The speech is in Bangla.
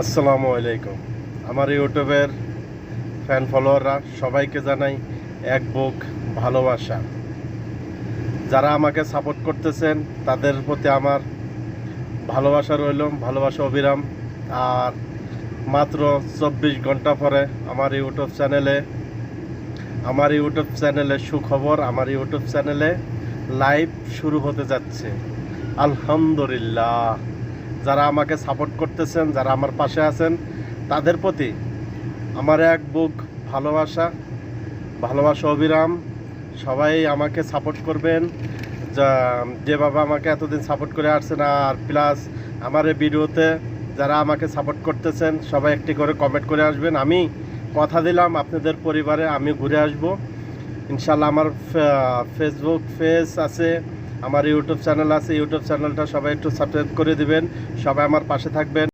আসসালামু আলাইকুম। আমার ইউটিউবের ফ্যান ফলোয়াররা সবাইকে জানাই এক বুক ভালোবাসা। যারা আমাকে সাপোর্ট করতেছেন তাদের প্রতি আমার ভালোবাসা রইল, ভালোবাসা অবিরাম। আর মাত্র 24 ঘন্টা পরে আমার ইউটিউব চ্যানেলে সুখবর, আমার ইউটিউব চ্যানেলে লাইভ শুরু হতে যাচ্ছে। আলহামদুলিল্লাহ। যারা আমাকে সাপোর্ট করতেছেন, যারা আমার পাশে আছেন, তাদের প্রতি আমার এক বুক ভালোবাসা, ভালোবাসা অবিরাম। সবাই আমাকে সাপোর্ট করবেন, যেভাবে আমাকে এতদিন সাপোর্ট করে আসছেন। আর প্লাস আমার এই ভিডিওতে যারা আমাকে সাপোর্ট করতেছেন সবাই একটি করে কমেন্ট করে আসবেন। আমি কথা দিলাম আপনাদের পরিবারে আমি ঘুরে আসব ইনশাল্লাহ। আমার ফেসবুক পেজ আছে, আমার ইউটিউব চ্যানেল আছে। ইউটিউব চ্যানেলটা সবাই একটু সাবস্ক্রাইব করে দিবেন, সবাই আমার পাশে থাকবেন।